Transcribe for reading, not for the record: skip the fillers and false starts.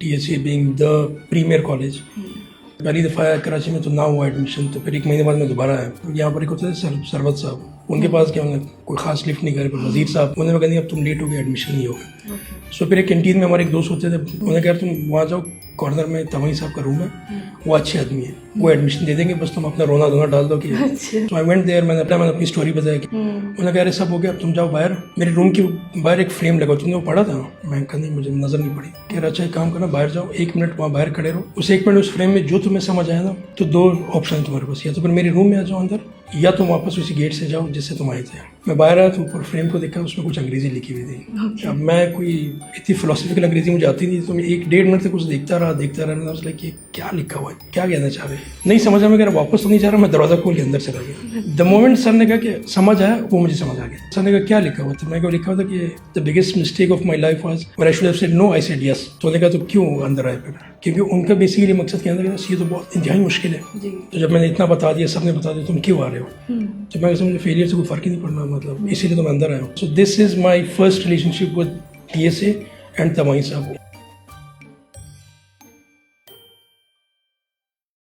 TSA being the premier college. पहली दफ़ा आया कराची में तो ना हुआ एडमिशन, तो फिर 1 महीने बाद मैं दोबारा आया। यहाँ पर एक होता है सरवत साहब, उनके पास क्या उन्होंने कोई खास लिफ्ट नहीं करे, पर वजीर साहब उन्होंने कहा नहीं अब तुम लेट हो गए, एडमिशन नहीं होगा। सो फिर एक कैंटीन में हमारे एक दोस्त होते थे, उन्होंने कहा तुम वहाँ जाओ, कॉर्नर में तमई साहब का रूम है, वो अच्छे आदमी है, वो एडमिशन दे देंगे, बस तुम अपना रोना धोना डाल दो कि तो आई वेंट देयर। मैंने अपनी स्टोरी बताया कि उन्होंने कहा अरे सब हो गया, अब तुम जाओ बाहर, मेरे रूम के बाहर एक फ्रेम लगा, तुमने वो पढ़ा था? मैं कहा नहीं, मुझे नजर नहीं पड़ी। कह रहा अच्छा एक काम करना, बाहर जाओ, 1 मिनट वहाँ बाहर खड़े रहो, उस 1 मिनट उस फ्रेम में जो तुम्हें समझ आया ना, तो 2 ऑप्शन तुम्हारे पास, या तो फिर मेरे रूम में आ जाओ अंदर, या तुम वापस उसी गेट से जाओ जिससे तुम आए थे। मैं बाहर आया तो ऊपर फ्रेम को देखा, उसमें कुछ अंग्रेजी लिखी हुई थी। अब मैं कोई इतनी फिलोसफिकल अंग्रेजी मुझे आती नहीं, तो मैं 1-1.5 मिनट तक कुछ देखता रहा। मैंने कि क्या लिखा हुआ है, क्या कहना चाह रहे हैं, नहीं समझा। मैं वापस तो नहीं जा रहा, मैं दरवाजा खोल के अंदर चला गया। द मोमेंट सर ने कहा कि समझ आया, वो मुझे समझ आ गया। सर ने कहा क्या लिखा हुआ था? मैं लिखा हुआ था कि the biggest mistake of my life was when I should have said no, I said yes. तो उन्होंने कहा तो क्यों अंदर आए फिर? क्योंकि उनका बेसिकली मकसद क्या था, ये तो बहुत इंतहाई मुश्किल है, तो जब मैंने इतना बता दिया, सबने बता दिया, तुम क्यों आ रहे हो? तो मैं मुझे फेलियर से कोई फर्क ही नहीं पड़ना, मतलब इसीलिए तो मैं अंदर आया हूँ। So this is my first relationship with TSA and Tamai साहब।